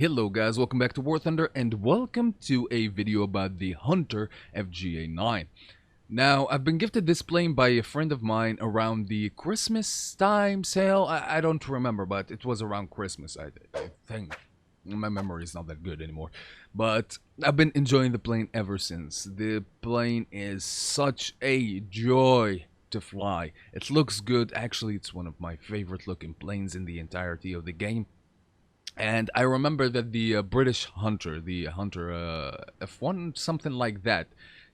Hello guys, welcome back to War Thunder and welcome to a video about the Hunter FGA.9. Now, I've been gifted this plane by a friend of mine around the Christmas time sale. I don't remember, but it was around Christmas, I think. My memory is not that good anymore. But I've been enjoying the plane ever since. The plane is such a joy to fly. It looks good. Actually, it's one of my favorite looking planes in the entirety of the game. And I remember that the British Hunter, the Hunter F1, something like that.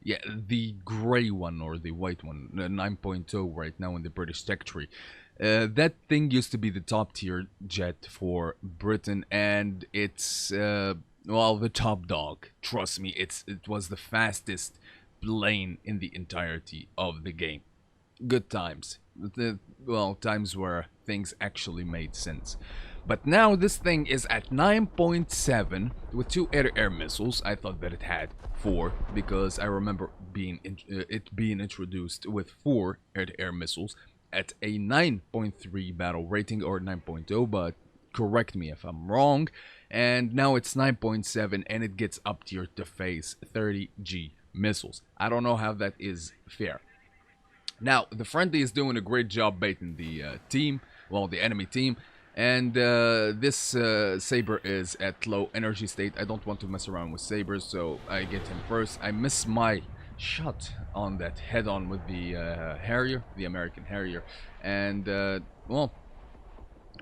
Yeah, the gray one or the white one, 9.0 right now in the British tech tree. That thing used to be the top tier jet for Britain, and it's, well, the top dog. Trust me, it was the fastest plane in the entirety of the game. Good times. Well, times where things actually made sense. But now this thing is at 9.7 with 2 air-to-air missiles. I thought that it had 4 because I remember it being introduced with 4 air-to-air missiles at a 9.3 battle rating or 9.0, but correct me if I'm wrong. And now it's 9.7 and it gets up tier to face 30G missiles. I don't know how that is fair. Now, the friendly is doing a great job baiting the team, well, the enemy team, and this Saber is at low energy state. I don't want to mess around with Sabers, so I get him first. I miss my shot on that head-on with the Harrier, the American Harrier, and, well,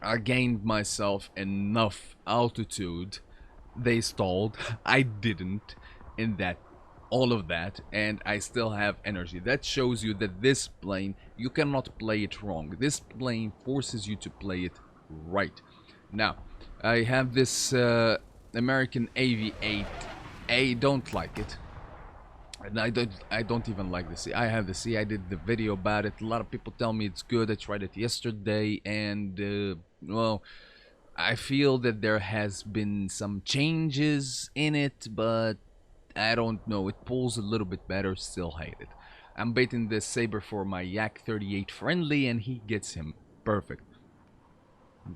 I gained myself enough altitude. They stalled. I didn't in that all of that, and I still have energy. That shows you that this plane, you cannot play it wrong. This plane forces you to play it right. Now, I have this American AV8. I don't like it. And I don't even like the C. I have the C. I did the video about it. A lot of people tell me it's good. I tried it yesterday, and well, I feel that there has been some changes in it, but I don't know. It pulls a little bit better. Still hate it. I'm baiting this Saber for my Yak 38 friendly, and he gets him perfect.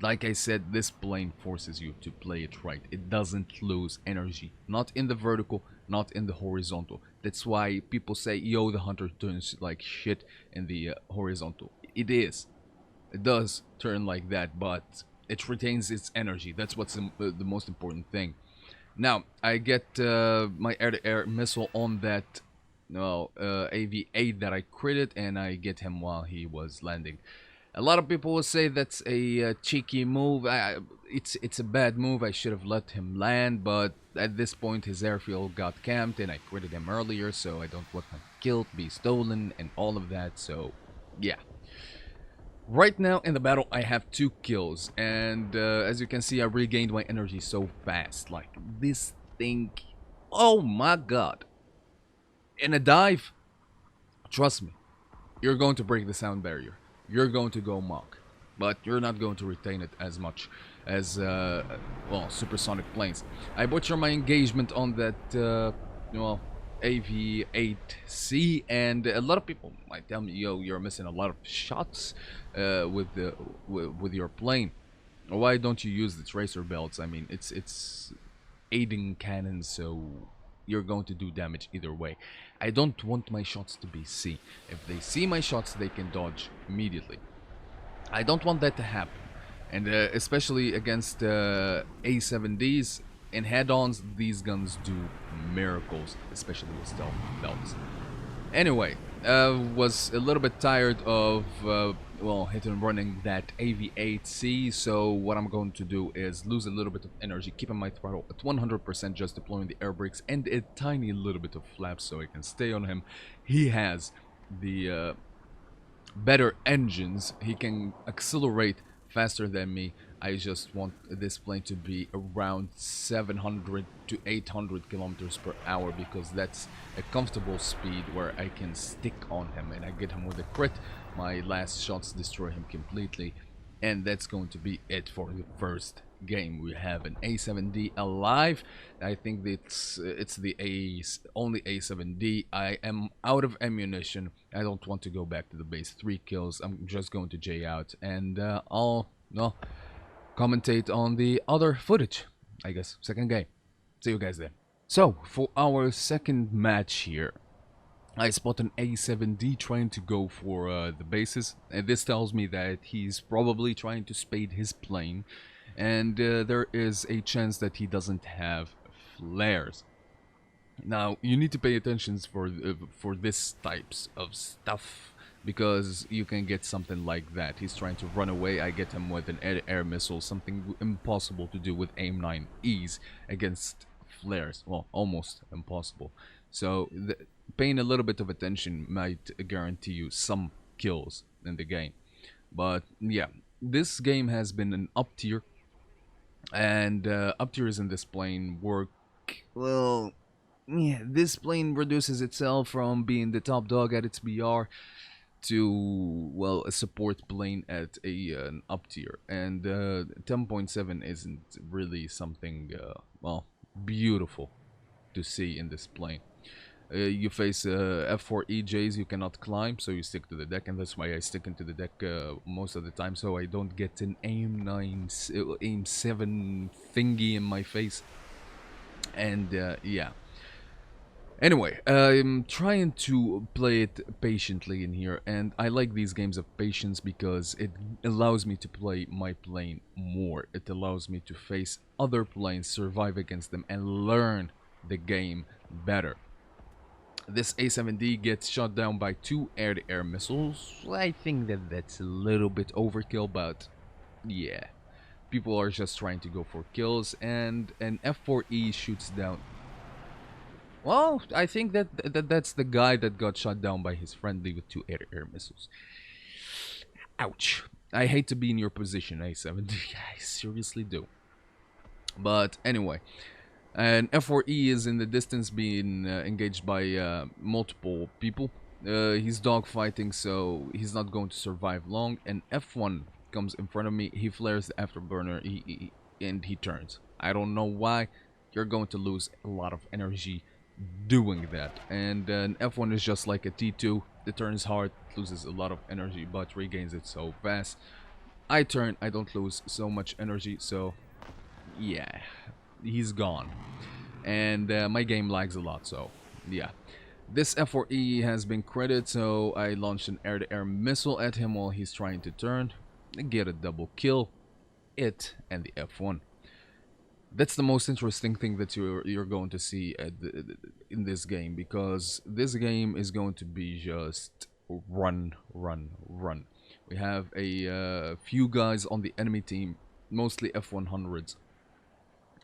Like I said, this plane forces you to play it right. It doesn't lose energy. Not in the vertical, not in the horizontal. That's why people say, yo, the Hunter turns like shit in the horizontal. It is. It does turn like that, but it retains its energy. That's what's the most important thing. Now, I get my air-to-air missile on that AV-8 that I critted, and I get him while he was landing. A lot of people will say that's a cheeky move. It's a bad move. I should have let him land, but at this point his airfield got camped, and I critted him earlier, so I don't want my kill to be stolen and all of that, so yeah. Right now in the battle I have 2 kills, and as you can see I regained my energy so fast. Like, this thing, oh my god. In a dive, trust me, you're going to break the sound barrier. You're going to go mock, but you're not going to retain it as much as well, supersonic planes. I butcher my engagement on that well, AV-8C, and a lot of people might tell me, yo, you're missing a lot of shots with your plane. Why don't you use the tracer belts? I mean, it's aiding cannons, so you're going to do damage either way. I don't want my shots to be C. If they see my shots, they can dodge immediately. I don't want that to happen, and especially against A7Ds. In head-ons, these guns do miracles, especially with stealth belts. Anyway, was a little bit tired of, well, hit and running that AV-8C, so what I'm going to do is lose a little bit of energy, keeping my throttle at 100%, just deploying the air brakes and a tiny little bit of flaps so I can stay on him. He has the better engines. He can accelerate faster than me. I just want this plane to be around 700 to 800 kilometers per hour, because that's a comfortable speed where I can stick on him, and I get him with a crit. My last shots destroy him completely, and that's going to be it for the first game. We have an A7D alive. I think it's the only A7D. I am out of ammunition. I don't want to go back to the base. 3 kills. I'm just going to J out, and I'll commentate on the other footage. I guess, second game. See you guys then. So, for our second match here, I spot an A7D trying to go for the bases, and this tells me that he's probably trying to spade his plane, and there is a chance that he doesn't have flares. Now you need to pay attention for this types of stuff because you can get something like that. He's trying to run away. I get him with an air missile, something impossible to do with aim 9 ease against flares. Well, almost impossible. So paying a little bit of attention might guarantee you some kills in the game. But yeah, this game has been an up tier, and up tiers in this plane work well. Yeah, this plane reduces itself from being the top dog at its BR to, well, a support plane at an up tier. And 10.7 isn't really something, well, beautiful to see in this plane. You face F4 EJs you cannot climb, so you stick to the deck, and that's why I stick into the deck most of the time, so I don't get an aim 7 thingy in my face. And yeah. Anyway, I'm trying to play it patiently in here, and I like these games of patience because it allows me to play my plane more. It allows me to face other planes, survive against them, and learn the game better. This A7D gets shot down by 2 air-to-air missiles. I think that that's a little bit overkill, but yeah. People are just trying to go for kills, and an F4E shoots down. Well, I think that's the guy that got shot down by his friendly with 2 air missiles. Ouch. I hate to be in your position, A7D. I seriously do. But anyway, and F4E is in the distance being engaged by multiple people. He's dogfighting, so he's not going to survive long. And F1 comes in front of me. He flares the afterburner and he turns. I don't know why. You're going to lose a lot of energy doing that. And F1 is just like a T2. It turns hard, loses a lot of energy, but regains it so fast. I turn, I don't lose so much energy, so yeah, he's gone. And my game lags a lot, so yeah. This F4E has been critted, so I launched an air-to-air missile at him while he's trying to turn. Get a double kill, it and the F1. That's the most interesting thing that you're going to see in this game, because this game is going to be just run, run, run. We have a few guys on the enemy team, mostly F100s,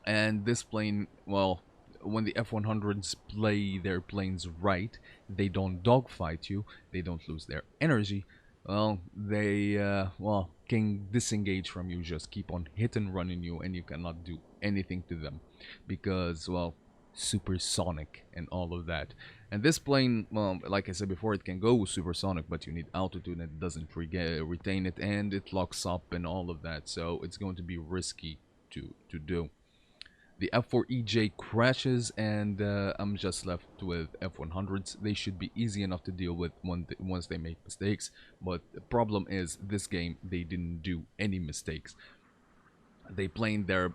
and this plane, well, when the F100s play their planes right, they don't dogfight you, they don't lose their energy. Well, they well, can disengage from you, just keep on hit and running you, and you cannot do anything to them because, well, supersonic and all of that. And this plane, well, like I said before, it can go supersonic, but you need altitude and it doesn't retain it, and it locks up and all of that, so it's going to be risky to do. The F4EJ crashes, and I'm just left with F100s. They should be easy enough to deal with once they make mistakes, but the problem is this game they didn't do any mistakes. They played their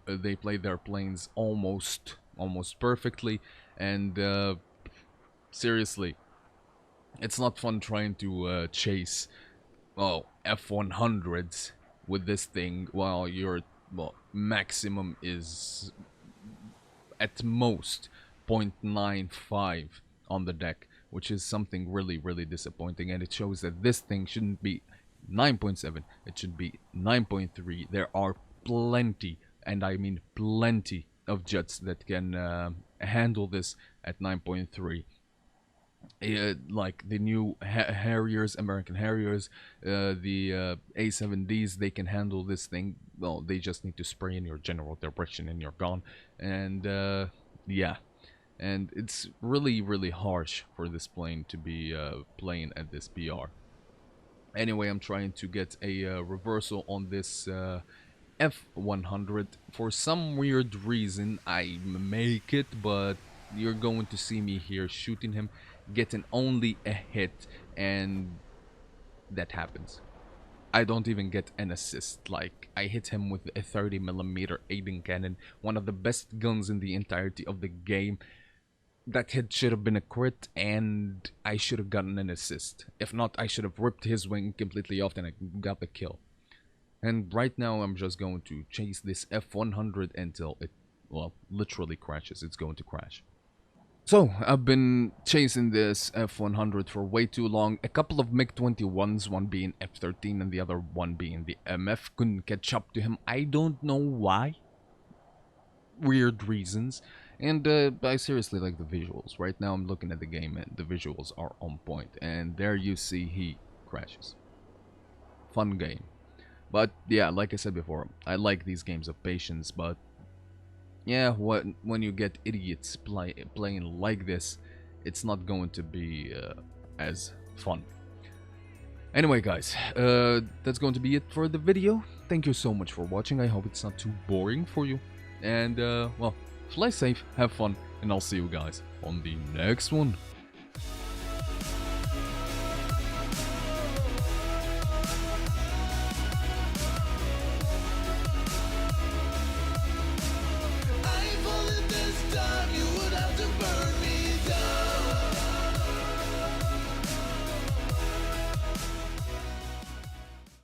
planes almost perfectly, and seriously, it's not fun trying to chase F100s with this thing while your maximum is at most 0.95 on the deck, which is something really, really disappointing, and it shows that this thing shouldn't be 9.7, it should be 9.3. There are plenty, and I mean plenty, of jets that can handle this at 9.3. Like the new Harriers, American Harriers, the A7Ds, they can handle this thing. Well, they just need to spray in your general direction and you're gone. And yeah, and it's really, really harsh for this plane to be playing at this BR. Anyway, I'm trying to get a reversal on this F100. For some weird reason, I make it, but you're going to see me here shooting him, getting only a hit, and that happens. I don't even get an assist. Like, I hit him with a 30mm Aiden cannon, one of the best guns in the entirety of the game. That hit should have been a crit, and I should have gotten an assist. If not, I should have ripped his wing completely off and I got the kill. And right now, I'm just going to chase this F100 until it, well, literally crashes. It's going to crash. So, I've been chasing this F100 for way too long. A couple of MiG-21s, one being F-13 and the other one being the MF, couldn't catch up to him. I don't know why. Weird reasons. And I seriously like the visuals. Right now I'm looking at the game and the visuals are on point. And there you see he crashes. Fun game. But yeah, like I said before, I like these games of patience, but yeah, when you get idiots playing like this, it's not going to be as fun. Anyway, guys, that's going to be it for the video. Thank you so much for watching. I hope it's not too boring for you. And, well, fly safe, have fun, and I'll see you guys on the next one.